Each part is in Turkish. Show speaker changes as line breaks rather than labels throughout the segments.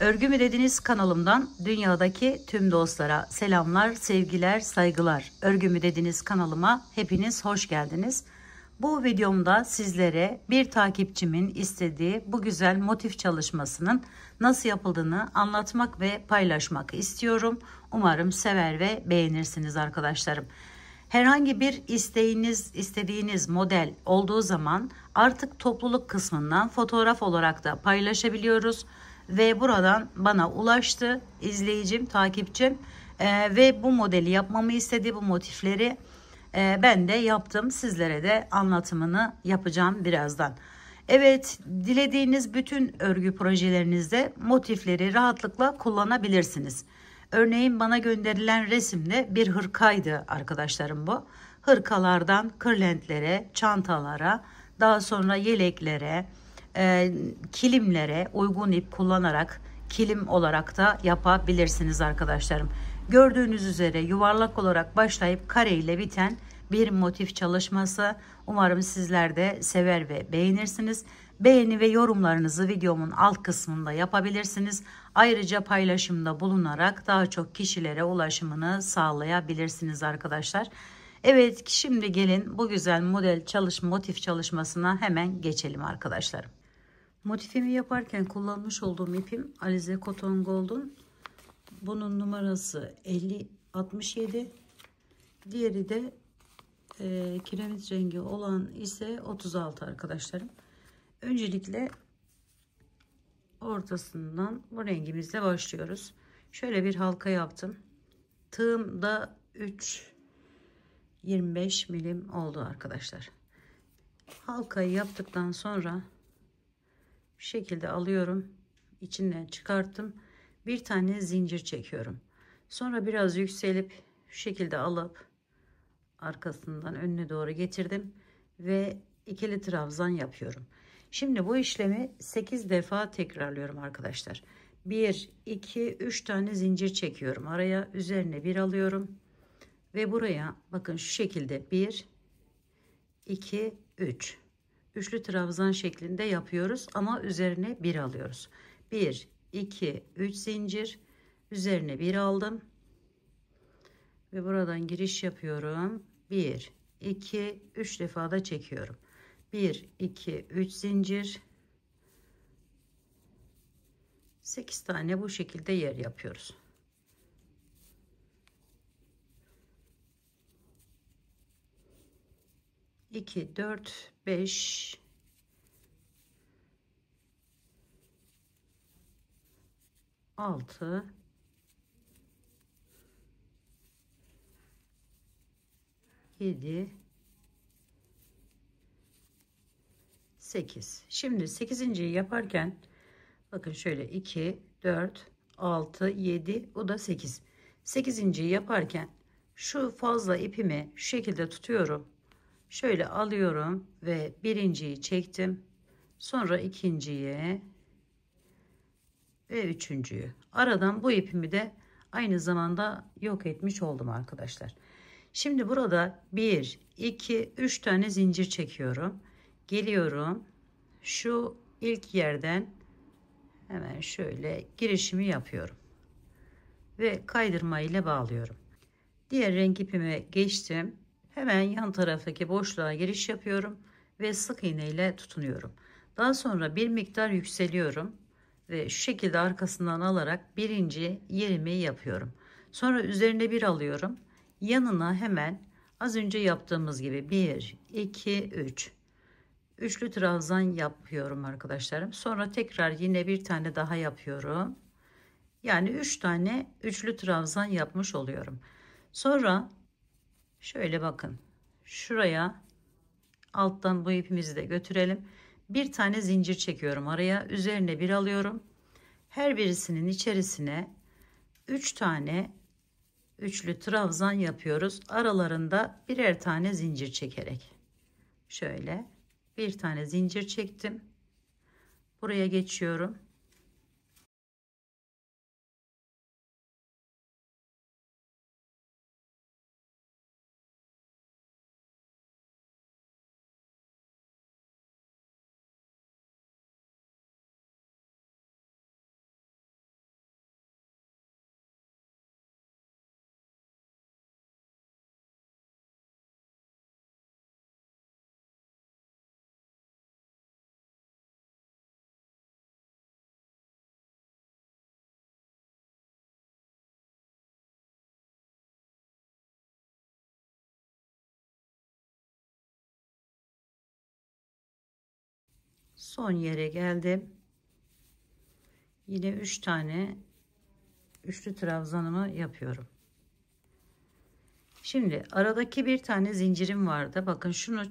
Örgü mü dediniz kanalımdan dünyadaki tüm dostlara selamlar, sevgiler, saygılar. Örgü mü dediniz kanalıma hepiniz hoş geldiniz. Bu videomda sizlere bir takipçimin istediği bu güzel motif çalışmasının nasıl yapıldığını anlatmak ve paylaşmak istiyorum. Umarım sever ve beğenirsiniz arkadaşlarım. Herhangi bir istediğiniz model olduğu zaman artık topluluk kısmından fotoğraf olarak da paylaşabiliyoruz. Ve buradan bana ulaştı izleyicim, takipçim ve bu modeli yapmamı istedi, bu motifleri ben de yaptım. Sizlere de anlatımını yapacağım birazdan. Evet, dilediğiniz bütün örgü projelerinizde motifleri rahatlıkla kullanabilirsiniz. Örneğin bana gönderilen resimde bir hırkaydı arkadaşlarım bu. Hırkalardan kırlentlere, çantalara, daha sonra yeleklere, kilimlere uygun ip kullanarak kilim olarak da yapabilirsiniz arkadaşlarım. Gördüğünüz üzere yuvarlak olarak başlayıp kare ile biten bir motif çalışması. Umarım sizler de sever ve beğenirsiniz. Beğeni ve yorumlarınızı videomun alt kısmında yapabilirsiniz. Ayrıca paylaşımda bulunarak daha çok kişilere ulaşımını sağlayabilirsiniz arkadaşlar. Evet, şimdi gelin bu güzel motif çalışmasına hemen geçelim arkadaşlarım. Motifimi yaparken kullanmış olduğum ipim Alize Cotton Gold'un. Bunun numarası 5067. Diğeri de kiremit rengi olan ise 36 arkadaşlarım. Öncelikle ortasından bu rengimizle başlıyoruz. Şöyle bir halka yaptım. Tığım da 3,25 milim oldu arkadaşlar. Halkayı yaptıktan sonra bu şekilde alıyorum. İçinden çıkarttım. Bir tane zincir çekiyorum. Sonra biraz yükselip şu şekilde alıp arkasından önüne doğru getirdim ve ikili trabzan yapıyorum. Şimdi bu işlemi 8 defa tekrarlıyorum arkadaşlar. 1 2 3 tane zincir çekiyorum. Araya üzerine bir alıyorum ve buraya bakın şu şekilde 1 2 3 üçlü trabzan şeklinde yapıyoruz ama üzerine bir alıyoruz. 1 2 3 zincir, üzerine bir aldım ve buradan giriş yapıyorum. 1 2 3 defa da çekiyorum. 1 2 3 zincir, 8 tane bu şekilde yer yapıyoruz. İki, 4, 5, 6, 7, 8. Şimdi 8.'yi yaparken bakın şöyle 2, 4, 6, 7, o da 8. 8.'yi yaparken şu fazla ipimi şu şekilde tutuyorum. Şöyle alıyorum ve birinciyi çektim. Sonra ikinciyi ve üçüncüyü. Aradan bu ipimi de aynı zamanda yok etmiş oldum arkadaşlar. Şimdi burada 1, 2, 3 tane zincir çekiyorum. Geliyorum. Şu ilk yerden hemen şöyle girişimi yapıyorum. Ve kaydırma ile bağlıyorum. Diğer renk ipime geçtim. Hemen yan taraftaki boşluğa giriş yapıyorum ve sık iğne ile tutunuyorum. Daha sonra bir miktar yükseliyorum ve şu şekilde arkasından alarak birinci yerimi yapıyorum. Sonra üzerine bir alıyorum. Yanına hemen az önce yaptığımız gibi 1 2 3 üçlü trabzan yapıyorum arkadaşlarım. Sonra tekrar yine bir tane daha yapıyorum. Yani 3 tane üçlü trabzan yapmış oluyorum. Sonra şöyle bakın, şuraya alttan bu ipimizi de götürelim. Bir tane zincir çekiyorum araya, üzerine bir alıyorum. Her birisinin içerisine 3 tane üçlü trabzan yapıyoruz. Aralarında birer tane zincir çekerek. Şöyle bir tane zincir çektim. Buraya geçiyorum. Son yere geldim. Yine 3 tane üçlü trabzanımı yapıyorum. Şimdi aradaki bir tane zincirim vardı. Bakın şunu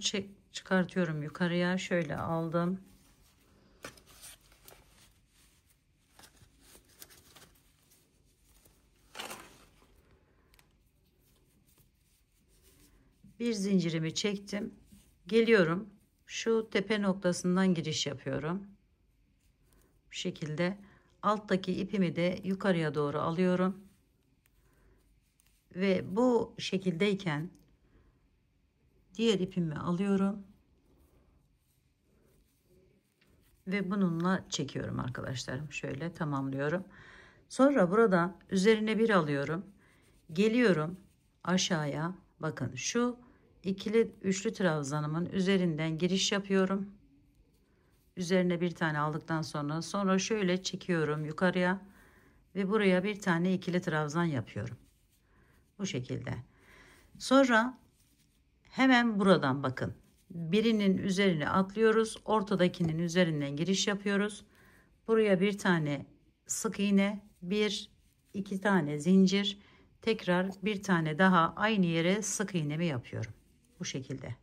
çıkartıyorum yukarıya. Şöyle aldım. Bir zincirimi çektim. Geliyorum. Şu tepe noktasından giriş yapıyorum. Bu şekilde alttaki ipimi de yukarıya doğru alıyorum. Ve bu şekildeyken diğer ipimi alıyorum. Ve bununla çekiyorum arkadaşlarım. Şöyle tamamlıyorum. Sonra burada üzerine bir alıyorum. Geliyorum aşağıya. Bakın şu ikili üçlü trabzanımın üzerinden giriş yapıyorum. Üzerine bir tane aldıktan sonra şöyle çekiyorum yukarıya ve buraya bir tane ikili trabzan yapıyorum. Bu şekilde. Sonra hemen buradan bakın. Birinin üzerine atlıyoruz. Ortadakinin üzerinden giriş yapıyoruz. Buraya bir tane sık iğne, iki tane zincir, tekrar bir tane daha aynı yere sık iğnemi yapıyorum. Bu şekilde.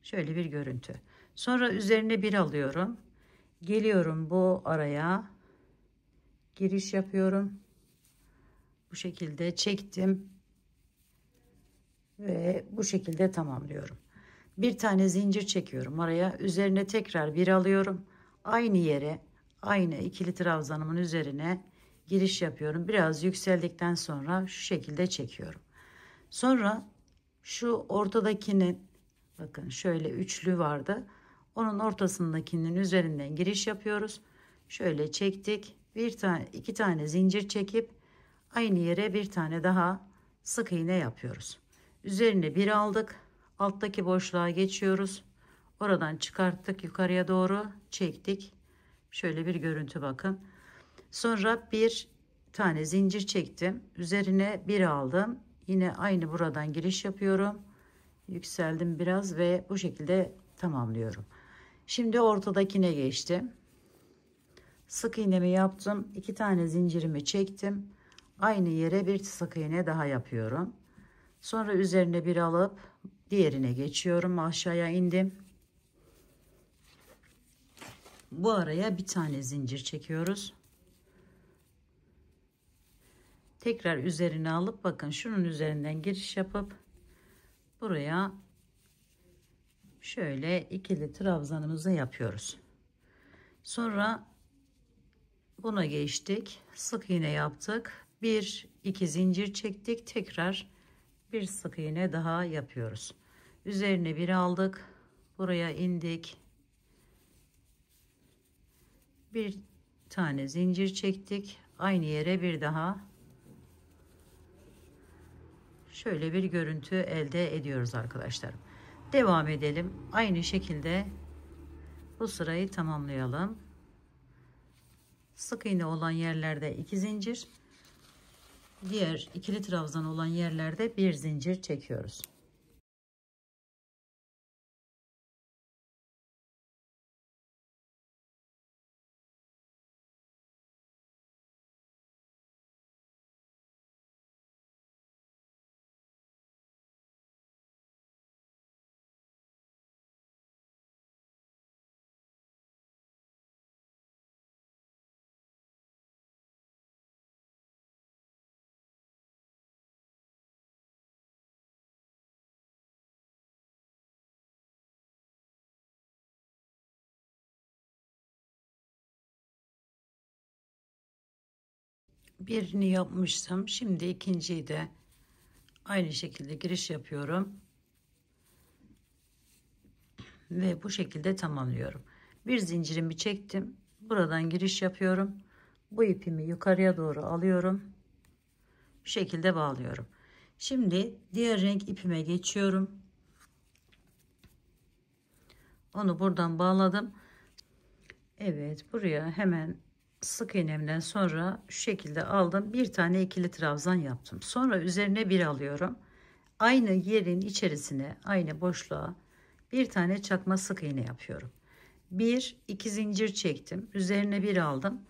Şöyle bir görüntü. Sonra üzerine bir alıyorum. Geliyorum bu araya. Giriş yapıyorum. Bu şekilde çektim. Ve bu şekilde tamamlıyorum. Bir tane zincir çekiyorum araya. Üzerine tekrar bir alıyorum. Aynı yere, aynı ikili trabzanımın üzerine giriş yapıyorum. Biraz yükseldikten sonra şu şekilde çekiyorum. Sonra şu ortadakinin, bakın şöyle üçlü vardı. Onun ortasındakinin üzerinden giriş yapıyoruz. Şöyle çektik. İki tane zincir çekip aynı yere bir tane daha sık iğne yapıyoruz. Üzerine bir aldık. Alttaki boşluğa geçiyoruz. Oradan çıkarttık, yukarıya doğru çektik. Şöyle bir görüntü bakın. Sonra bir tane zincir çektim. Üzerine bir aldım. Yine aynı buradan giriş yapıyorum. Yükseldim biraz ve bu şekilde tamamlıyorum. Şimdi ortadakine geçtim. Sık iğnemi yaptım. 2 tane zincirimi çektim. Aynı yere bir sık iğne daha yapıyorum. Sonra üzerine bir alıp diğerine geçiyorum. Aşağıya indim. Bu araya bir tane zincir çekiyoruz. Tekrar üzerine alıp bakın şunun üzerinden giriş yapıp buraya şöyle ikili trabzanımızı yapıyoruz. Sonra buna geçtik. Sık iğne yaptık. Bir iki zincir çektik. Tekrar bir sık iğne daha yapıyoruz. Üzerine bir aldık. Buraya indik. Bir tane zincir çektik. Aynı yere bir daha. Şöyle bir görüntü elde ediyoruz arkadaşlarım. Devam edelim. Aynı şekilde bu sırayı tamamlayalım. Sık iğne olan yerlerde 2 zincir, diğer ikili trabzan olan yerlerde bir zincir çekiyoruz. Birini yapmıştım. Şimdi ikinciyi de aynı şekilde giriş yapıyorum. Ve bu şekilde tamamlıyorum. Bir zincirimi çektim. Buradan giriş yapıyorum. Bu ipimi yukarıya doğru alıyorum. Bu şekilde bağlıyorum. Şimdi diğer renk ipime geçiyorum. Onu buradan bağladım. Evet, buraya hemen sık iğnemden sonra şu şekilde aldım. Bir tane ikili trabzan yaptım. Sonra üzerine bir alıyorum. Aynı yerin içerisine, aynı boşluğa bir tane çakma sık iğne yapıyorum. Bir iki zincir çektim, üzerine bir aldım.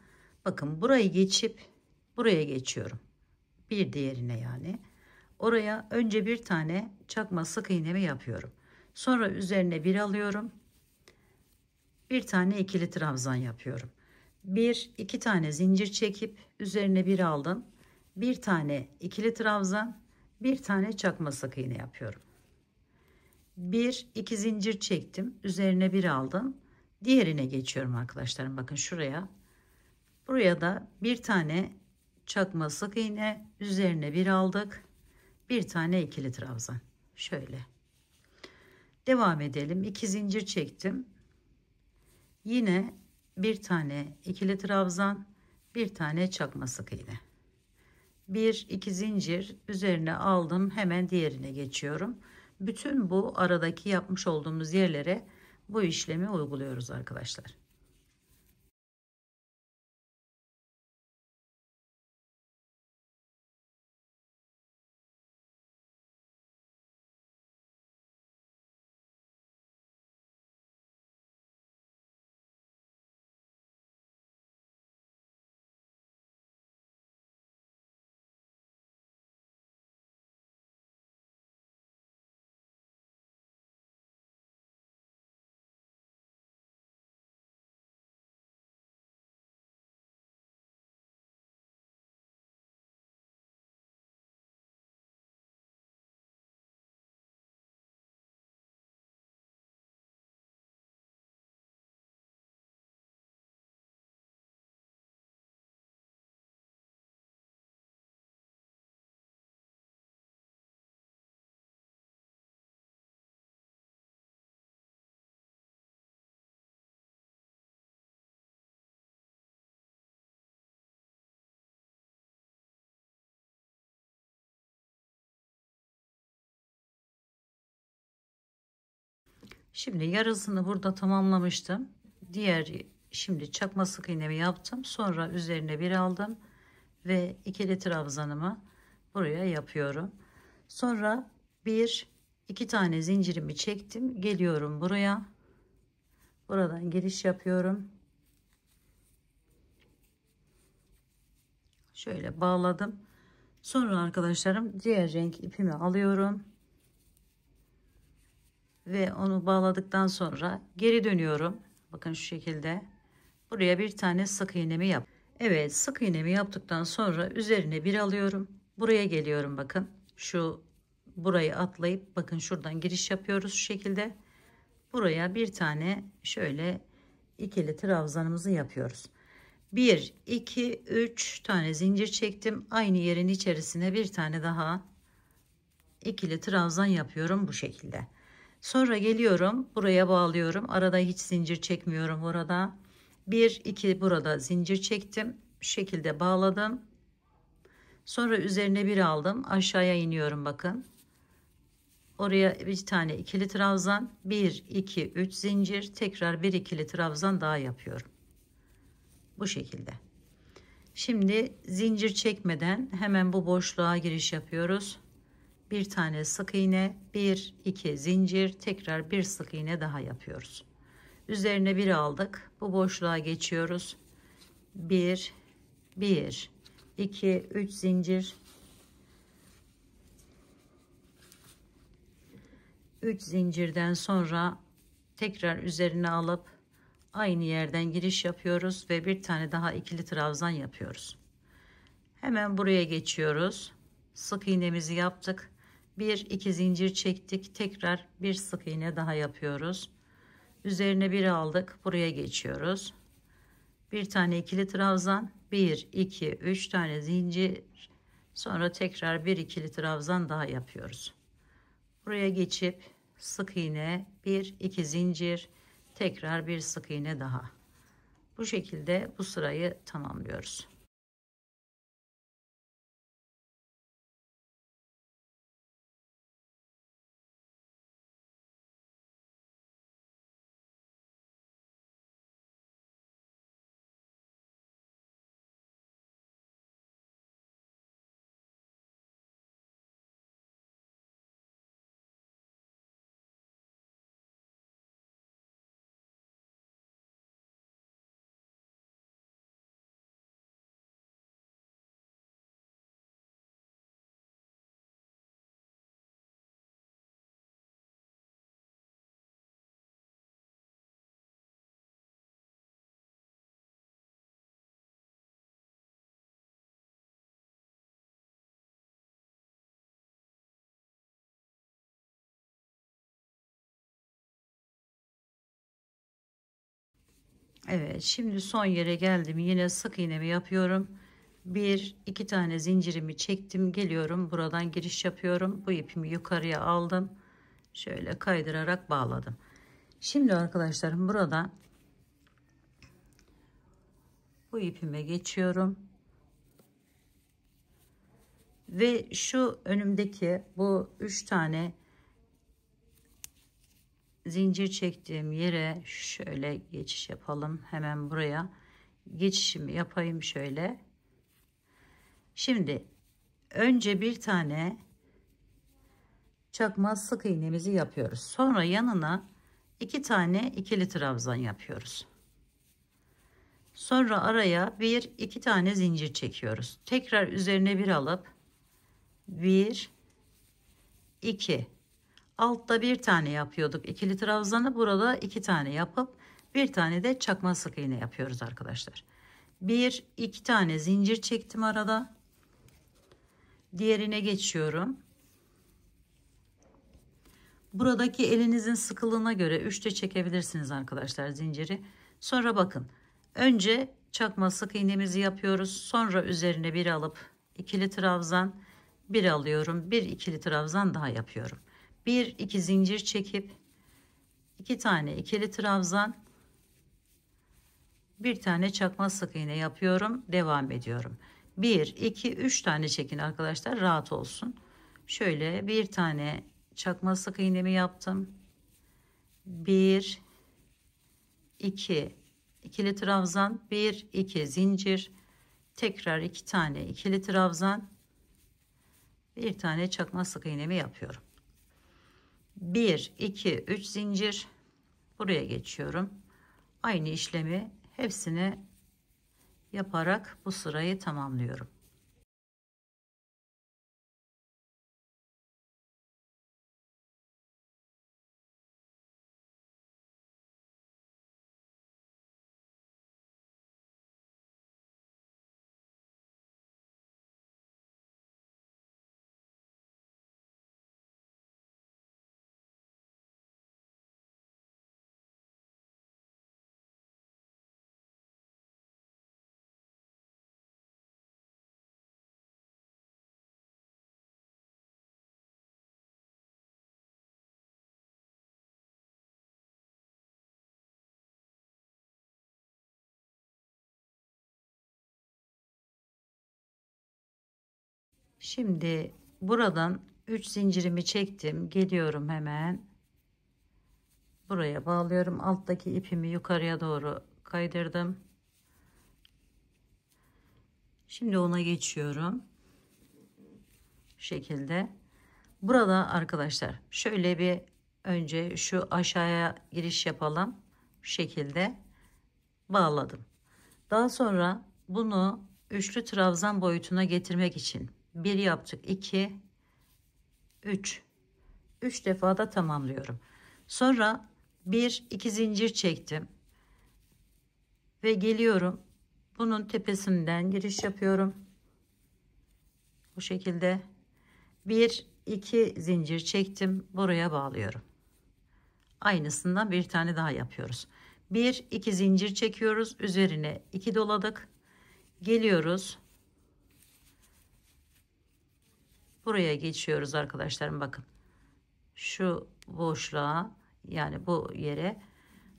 Bakın burayı geçip buraya geçiyorum, bir diğerine yani. Oraya önce bir tane çakma sık iğnemi yapıyorum. Sonra üzerine bir alıyorum. Bir tane ikili trabzan yapıyorum. Bir iki tane zincir çekip üzerine bir aldım. Bir tane ikili trabzan, bir tane çakma sık iğne yapıyorum. Bir iki zincir çektim, üzerine bir aldım. Diğerine geçiyorum arkadaşlarım. Bakın şuraya. Buraya da bir tane çakma sık iğne, üzerine bir aldık. Bir tane ikili trabzan. Şöyle. Devam edelim. 2 zincir çektim. Yine bir tane ikili trabzan, bir tane çakma sık iğne. Bir iki zincir üzerine aldım. Hemen diğerine geçiyorum. Bütün bu aradaki yapmış olduğumuz yerlere bu işlemi uyguluyoruz arkadaşlar. Şimdi yarısını burada tamamlamıştım. Diğer şimdi çakma sık iğnemi yaptım. Sonra üzerine bir aldım ve ikili trabzanımı buraya yapıyorum. Sonra bir iki tane zincirimi çektim. Geliyorum buraya. Buradan giriş yapıyorum. Şöyle bağladım. Sonra arkadaşlarım diğer renk ipimi alıyorum. Ve onu bağladıktan sonra geri dönüyorum. Bakın şu şekilde. Buraya bir tane sık iğnemi yap. Evet, sık iğnemi yaptıktan sonra üzerine bir alıyorum. Buraya geliyorum bakın. Şu burayı atlayıp bakın şuradan giriş yapıyoruz şu şekilde. Buraya bir tane şöyle ikili trabzanımızı yapıyoruz. 1 2 3 tane zincir çektim. Aynı yerin içerisine bir tane daha ikili trabzan yapıyorum bu şekilde. Sonra geliyorum buraya bağlıyorum. Arada hiç zincir çekmiyorum burada. 1 2 burada zincir çektim. Şu şekilde bağladım. Sonra üzerine bir aldım. Aşağıya iniyorum bakın. Oraya bir tane ikili trabzan, 1 2 3 zincir, tekrar bir ikili trabzan daha yapıyorum. Bu şekilde. Şimdi zincir çekmeden hemen bu boşluğa giriş yapıyoruz. Bir tane sık iğne, 1 2 zincir, tekrar bir sık iğne daha yapıyoruz. Üzerine bir aldık. Bu boşluğa geçiyoruz. 1 1 2 3 zincir, 3 zincirden sonra tekrar üzerine alıp aynı yerden giriş yapıyoruz ve bir tane daha ikili trabzan yapıyoruz. Hemen buraya geçiyoruz. Sık iğnemizi yaptık. 1 2 zincir çektik. Tekrar bir sık iğne daha yapıyoruz. Üzerine bir aldık. Buraya geçiyoruz. Bir tane ikili trabzan, 1 2 3 tane zincir, sonra tekrar bir ikili trabzan daha yapıyoruz. Buraya geçip sık iğne, 1 2 zincir, tekrar bir sık iğne daha. Bu şekilde bu sırayı tamamlıyoruz. Evet, şimdi son yere geldim. Yine sık iğnemi yapıyorum. Bir iki tane zincirimi çektim, geliyorum buradan giriş yapıyorum. Bu ipimi yukarıya aldım, şöyle kaydırarak bağladım. Şimdi arkadaşlarım burada bu ipime geçiyorum ve şu önümdeki bu 3 tane zincir çektiğim yere şöyle geçiş yapalım. Hemen buraya geçişimi yapayım şöyle. Şimdi önce bir tane çakma sık iğnemizi yapıyoruz. Sonra yanına iki tane ikili trabzan yapıyoruz. Sonra araya bir iki tane zincir çekiyoruz. Tekrar üzerine bir alıp bir iki, altta bir tane yapıyorduk ikili trabzanı, burada iki tane yapıp bir tane de çakma sık iğne yapıyoruz arkadaşlar. Bir iki tane zincir çektim arada, diğerine geçiyorum. Buradaki elinizin sıkılığına göre 3 de çekebilirsiniz arkadaşlar zinciri. Sonra bakın, önce çakma sık iğnemizi yapıyoruz. Sonra üzerine bir alıp ikili trabzan, bir alıyorum, bir ikili trabzan daha yapıyorum. Bir iki zincir çekip iki tane ikili trabzan, bir tane çakma sık iğne yapıyorum, devam ediyorum. 1 2 3 tane çekin arkadaşlar, rahat olsun. Şöyle bir tane çakma sık iğnemi yaptım. 1 2 ikili trabzan, 1 2 zincir, tekrar iki tane ikili trabzan, bir tane çakma sık iğnemi yapıyorum. 1 2 3 zincir, buraya geçiyorum. Aynı işlemi hepsini yaparak bu sırayı tamamlıyorum. Şimdi buradan 3 zincirimi çektim, geliyorum hemen buraya bağlıyorum. Alttaki ipimi yukarıya doğru kaydırdım. Şimdi ona geçiyorum. Şu şekilde. Burada arkadaşlar şöyle bir, önce şu aşağıya giriş yapalım. Şu şekilde bağladım. Daha sonra bunu üçlü trabzan boyutuna getirmek için bir yaptık, 2 3 defa da tamamlıyorum. Sonra bir iki zincir çektim ve geliyorum, bunun tepesinden giriş yapıyorum. Bu şekilde bir iki zincir çektim, buraya bağlıyorum. Aynısından bir tane daha yapıyoruz. Bir iki zincir çekiyoruz, üzerine 2 doladık, geliyoruz, buraya geçiyoruz arkadaşlarım. Bakın şu boşluğa, yani bu yere,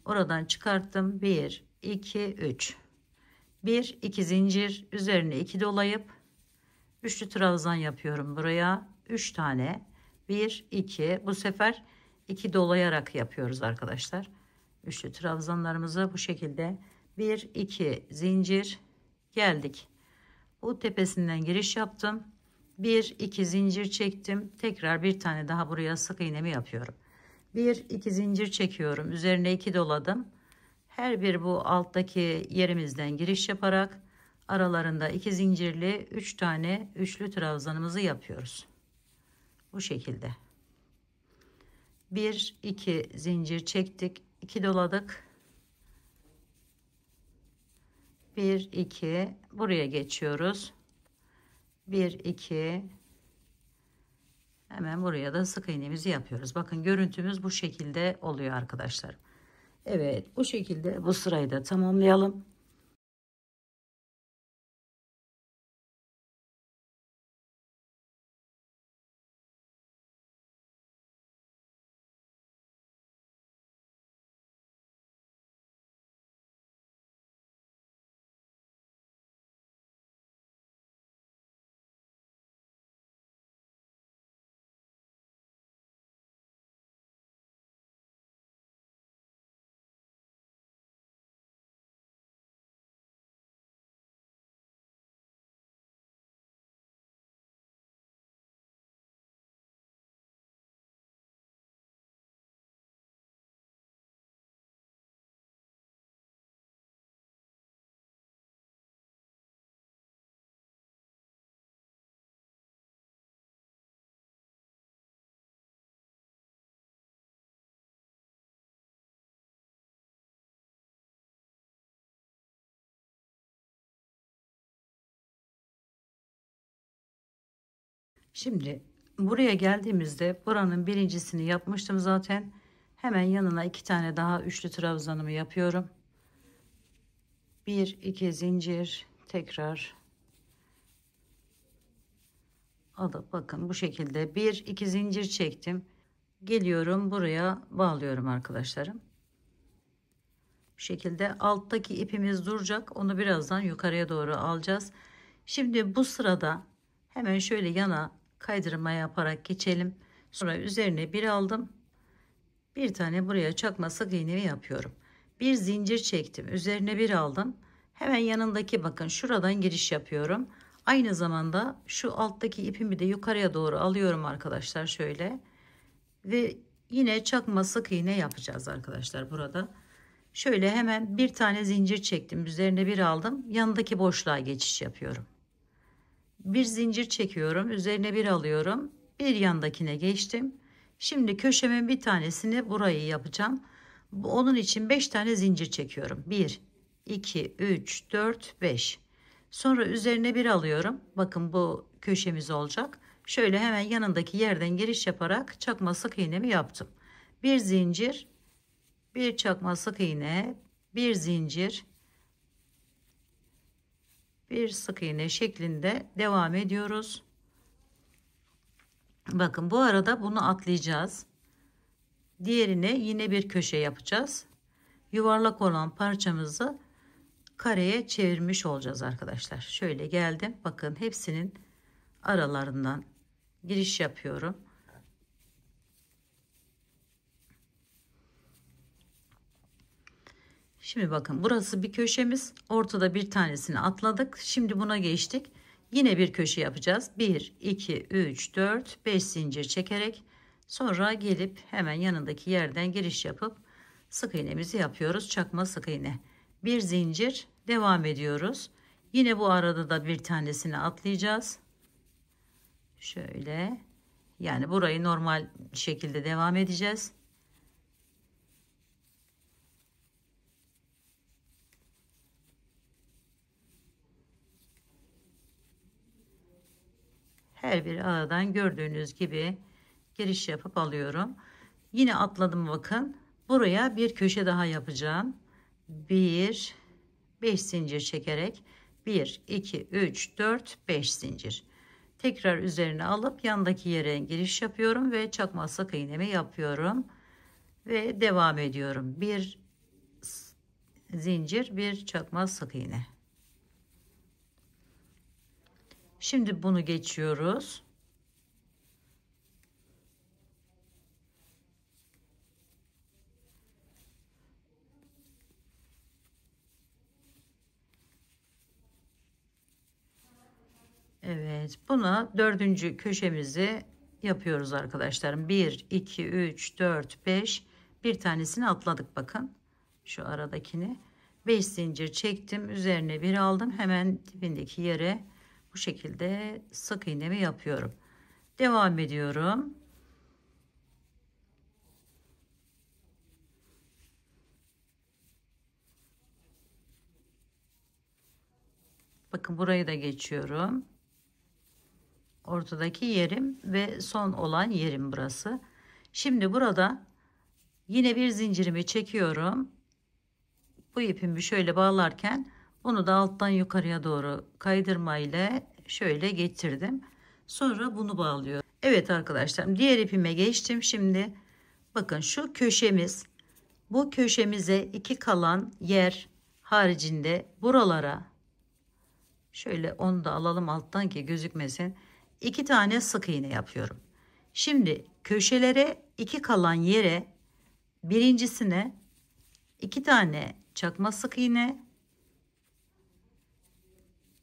oradan çıkarttım. 1 2 3, 1 2 zincir, üzerine 2 dolayıp üçlü trabzan yapıyorum buraya 3 tane. 1 2, bu sefer 2 dolayarak yapıyoruz arkadaşlar. Üçlü trabzanlarımızı bu şekilde 1 2 zincir, geldik. Bu tepesinden giriş yaptım. 1 2 zincir çektim. Tekrar bir tane daha buraya sık iğnemi yapıyorum. 1 2 zincir çekiyorum. Üzerine 2 doladım. Her bir bu alttaki yerimizden giriş yaparak aralarında 2 zincirli 3 tane üçlü trabzanımızı yapıyoruz. Bu şekilde. 1 2 zincir çektik. 2 doladık. 1 2, buraya geçiyoruz. 1 2, hemen buraya da sık iğnemizi yapıyoruz. Bakın görüntümüz bu şekilde oluyor arkadaşlar. Evet, bu şekilde bu sırayı da tamamlayalım. Şimdi buraya geldiğimizde buranın birincisini yapmıştım zaten. Hemen yanına iki tane daha üçlü trabzanımı yapıyorum. Bir iki zincir, tekrar alıp bakın bu şekilde bir iki zincir çektim. Geliyorum buraya bağlıyorum arkadaşlarım. Bu şekilde alttaki ipimiz duracak. Onu birazdan yukarıya doğru alacağız. Şimdi bu sırada hemen şöyle yana kaydırma yaparak geçelim. Sonra üzerine bir aldım. Bir tane buraya çakma sık iğnemi yapıyorum. Bir zincir çektim. Üzerine bir aldım. Hemen yanındaki bakın şuradan giriş yapıyorum. Aynı zamanda şu alttaki ipimi de yukarıya doğru alıyorum arkadaşlar şöyle. Ve yine çakma sık iğne yapacağız arkadaşlar burada. Şöyle hemen bir tane zincir çektim. Üzerine bir aldım. Yanındaki boşluğa geçiş yapıyorum. Bir zincir çekiyorum. Üzerine bir alıyorum. Bir yandakine geçtim. Şimdi köşemin bir tanesini burayı yapacağım. Onun için 5 tane zincir çekiyorum. 1, 2, 3, 4, 5. Sonra üzerine bir alıyorum. Bakın bu köşemiz olacak. Şöyle hemen yanındaki yerden giriş yaparak çakma sık iğnemi yaptım. Bir zincir, bir çakma sık iğne, bir zincir, bir sık iğne şeklinde devam ediyoruz. Bakın bu arada bunu atlayacağız. Diğerine yine bir köşe yapacağız. Yuvarlak olan parçamızı kareye çevirmiş olacağız arkadaşlar. Şöyle geldim. Bakın hepsinin aralarından giriş yapıyorum. Şimdi bakın burası bir köşemiz. Ortada bir tanesini atladık. Şimdi buna geçtik. Yine bir köşe yapacağız. 1, 2, 3, 4, 5 zincir çekerek sonra gelip hemen yanındaki yerden giriş yapıp sık iğnemizi yapıyoruz. Çakma sık iğne. Bir zincir devam ediyoruz. Yine bu arada da bir tanesini atlayacağız. Şöyle yani burayı normal şekilde devam edeceğiz. Her bir aradan gördüğünüz gibi giriş yapıp alıyorum. Yine atladım bakın. Buraya bir köşe daha yapacağım. 1 5 zincir çekerek 1 2 3 4 5 zincir. Tekrar üzerine alıp yandaki yere giriş yapıyorum ve çakma sık iğnemi yapıyorum ve devam ediyorum. Bir zincir, bir çakma sık iğne. Şimdi bunu geçiyoruz. Evet, buna dördüncü köşemizi yapıyoruz arkadaşlarım. 1 2 3 4 5, bir tanesini atladık bakın. Şu aradakini 5 zincir çektim. Üzerine bir aldım. Hemen dibindeki yere bu şekilde sık iğnemi yapıyorum. Devam ediyorum. Bakın burayı da geçiyorum. Ortadaki yerim ve son olan yerim burası. Şimdi burada yine bir zincirimi çekiyorum. bu ipimi şöyle bağlarken bunu da alttan yukarıya doğru kaydırma ile şöyle getirdim. Sonra bunu bağlıyorum. Evet arkadaşlar, diğer ipime geçtim. Şimdi bakın şu köşemiz, bu köşemize iki kalan yer haricinde buralara şöyle, onu da alalım alttan ki gözükmesin. 2 tane sık iğne yapıyorum. Şimdi köşelere iki kalan yere birincisine 2 tane çakma sık iğne,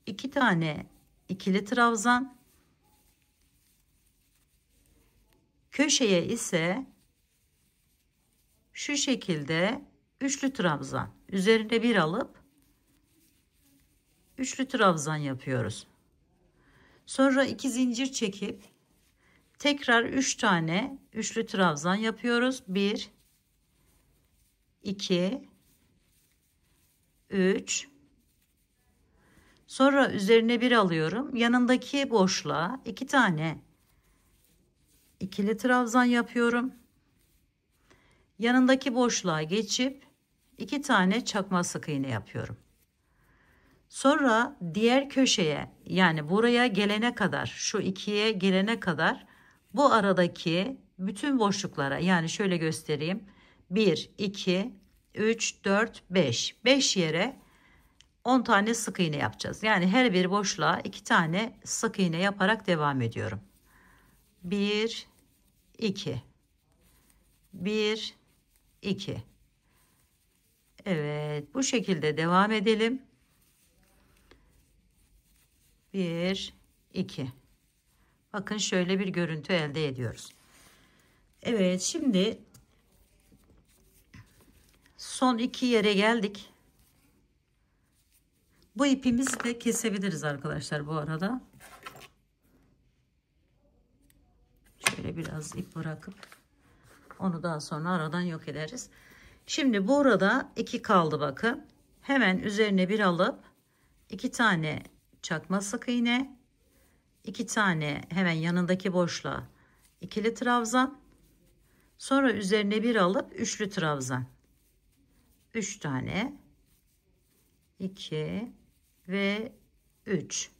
2 tane ikili trabzan, köşeye ise şu şekilde üçlü trabzan, üzerine bir alıp üçlü trabzan yapıyoruz. Sonra 2 zincir çekip tekrar 3 tane üçlü trabzan yapıyoruz. 1 2 3. Sonra üzerine bir alıyorum. Yanındaki boşluğa 2 tane ikili trabzan yapıyorum. Yanındaki boşluğa geçip 2 tane çakma sık iğne yapıyorum. Sonra diğer köşeye, yani buraya gelene kadar, şu ikiye gelene kadar bu aradaki bütün boşluklara, yani şöyle göstereyim. 1 2 3 4 5 5 yere 10 tane sık iğne yapacağız. Yani her bir boşluğa 2 tane sık iğne yaparak devam ediyorum. 1 2 1 2. Evet, bu şekilde devam edelim. 1 2. Bakın şöyle bir görüntü elde ediyoruz. Evet, şimdi son iki yere geldik. Bu ipimizi de kesebiliriz arkadaşlar bu arada. Şöyle biraz ip bırakıp onu daha sonra aradan yok ederiz. Şimdi burada 2 kaldı bakın. Hemen üzerine bir alıp 2 tane çakma sık iğne, 2 tane hemen yanındaki boşluğa ikili trabzan, sonra üzerine bir alıp üçlü trabzan. 3 tane, 2 ve 3.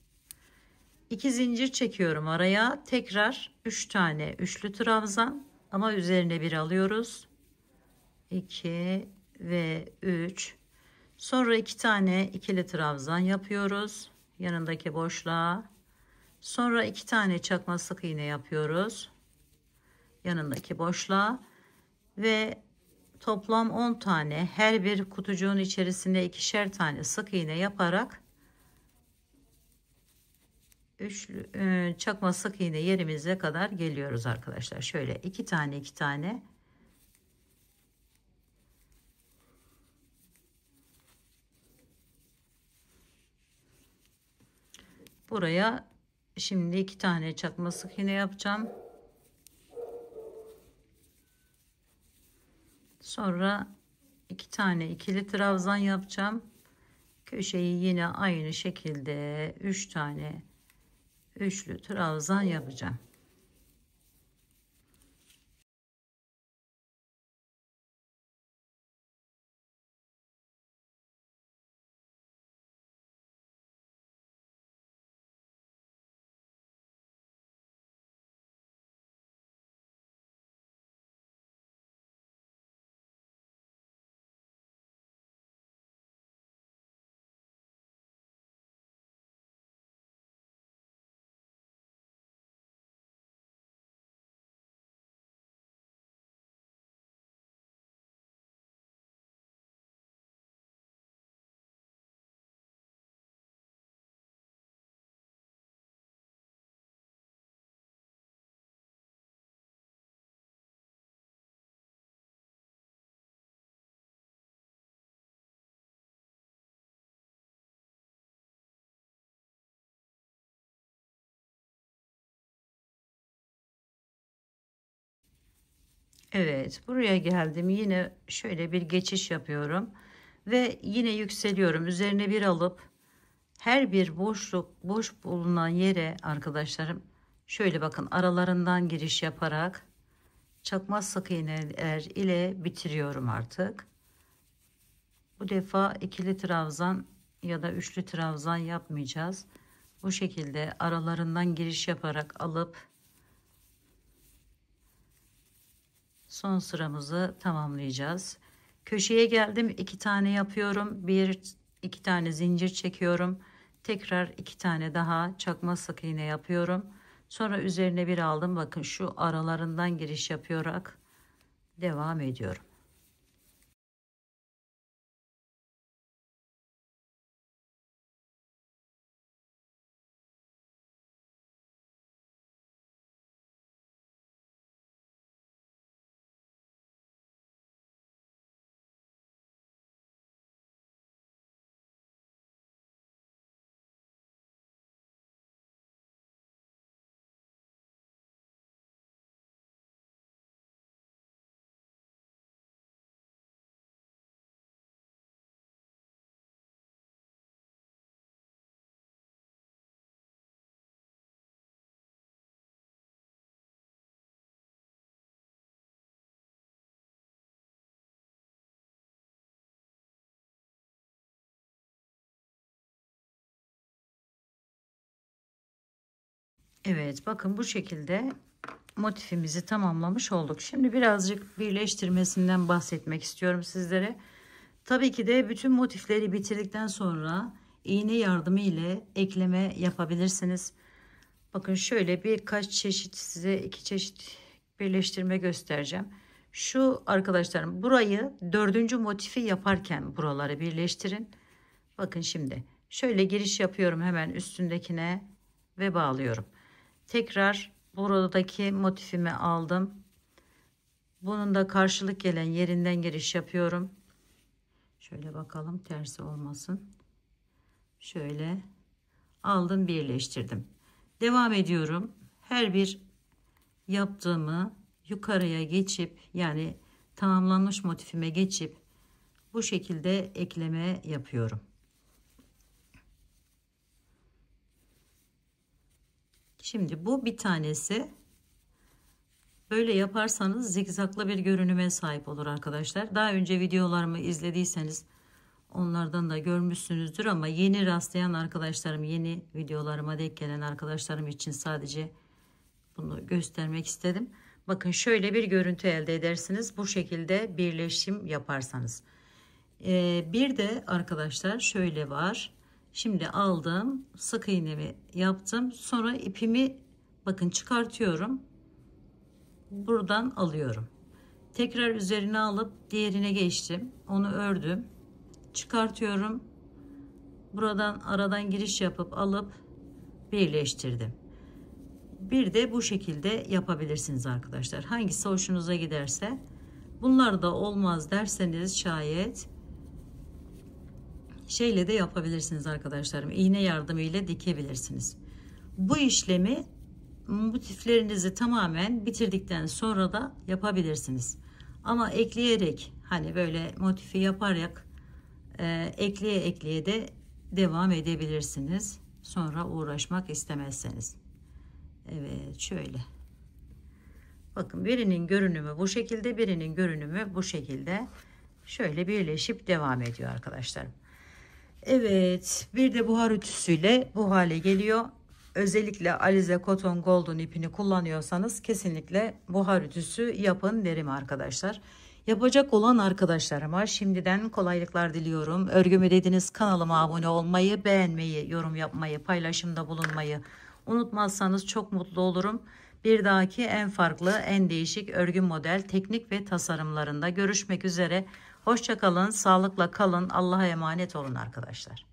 2 zincir çekiyorum araya. Tekrar 3 tane üçlü trabzan ama üzerine bir alıyoruz. 2 ve 3. Sonra 2 tane ikili trabzan yapıyoruz yanındaki boşluğa. Sonra 2 tane çakma sık iğne yapıyoruz yanındaki boşluğa ve toplam 10 tane, her bir kutucuğun içerisinde ikişer tane sık iğne yaparak üçlü çakma sık iğne yerimize kadar geliyoruz arkadaşlar. Şöyle 2 tane 2 tane. Buraya şimdi 2 tane çakma sık iğne yapacağım. Sonra 2 tane ikili trabzan yapacağım. Köşeyi yine aynı şekilde 3 tane üçlü trabzan yapacağım. Evet, buraya geldim. Yine şöyle bir geçiş yapıyorum ve yine yükseliyorum. Üzerine bir alıp her bir boş bulunan yere arkadaşlarım şöyle bakın, aralarından giriş yaparak çakma sık iğneler ile bitiriyorum artık. Bu defa ikili trabzan ya da üçlü trabzan yapmayacağız. Bu şekilde aralarından giriş yaparak alıp son sıramızı tamamlayacağız. Köşeye geldim, 2 tane yapıyorum. 2 tane zincir çekiyorum. Tekrar 2 tane daha çakma sık iğne yapıyorum. Sonra üzerine bir aldım. Bakın şu aralarından giriş yaparak devam ediyorum. Evet, bakın bu şekilde motifimizi tamamlamış olduk. Şimdi birazcık birleştirmesinden bahsetmek istiyorum sizlere. Tabii ki de bütün motifleri bitirdikten sonra iğne yardımı ile ekleme yapabilirsiniz. Bakın şöyle birkaç çeşit, size 2 çeşit birleştirme göstereceğim. Şu arkadaşlarım, burayı 4. motifi yaparken buraları birleştirin. Bakın şimdi şöyle giriş yapıyorum hemen üstündekine ve bağlıyorum. Tekrar buradaki motifimi aldım. Bunun da karşılık gelen yerinden giriş yapıyorum. Şöyle bakalım tersi olmasın. Şöyle aldım, birleştirdim. Devam ediyorum. Her bir yaptığımı yukarıya geçip, yani tamamlanmış motifime geçip bu şekilde ekleme yapıyorum. Şimdi bu bir tanesi. Böyle yaparsanız zigzaglı bir görünüme sahip olur arkadaşlar. Daha önce videolarımı izlediyseniz onlardan da görmüşsünüzdür, ama yeni rastlayan arkadaşlarım, yeni videolarıma denk gelen arkadaşlarım için sadece bunu göstermek istedim. Bakın şöyle bir görüntü elde edersiniz bu şekilde birleşim yaparsanız. Bir de arkadaşlar şöyle var. Şimdi aldım, sık iğnemi yaptım, sonra ipimi bakın çıkartıyorum, buradan alıyorum, tekrar üzerine alıp diğerine geçtim, onu ördüm, çıkartıyorum, buradan aradan giriş yapıp alıp birleştirdim. Bir de bu şekilde yapabilirsiniz arkadaşlar, hangisi hoşunuza giderse. Bunlar da olmaz derseniz şayet şeyle de yapabilirsiniz arkadaşlarım, iğne yardımıyla dikebilirsiniz. Bu işlemi motiflerinizi tamamen bitirdikten sonra da yapabilirsiniz. Ama ekleyerek, hani böyle motifi yaparak ekleye ekleye de devam edebilirsiniz. Sonra uğraşmak istemezseniz. Evet, şöyle. Bakın birinin görünümü bu şekilde, birinin görünümü bu şekilde. Şöyle birleşip devam ediyor arkadaşlarım. Evet, bir de buhar ütüsüyle bu hale geliyor. Özellikle Alize Cotton Golden ipini kullanıyorsanız kesinlikle buhar ütüsü yapın derim arkadaşlar. Yapacak olan arkadaşlarıma şimdiden kolaylıklar diliyorum. Örgümü dediniz, kanalıma abone olmayı, beğenmeyi, yorum yapmayı, paylaşımda bulunmayı unutmazsanız çok mutlu olurum. Bir dahaki en farklı, en değişik örgü model, teknik ve tasarımlarında görüşmek üzere. Hoşça kalın, sağlıkla kalın, Allah'a emanet olun arkadaşlar.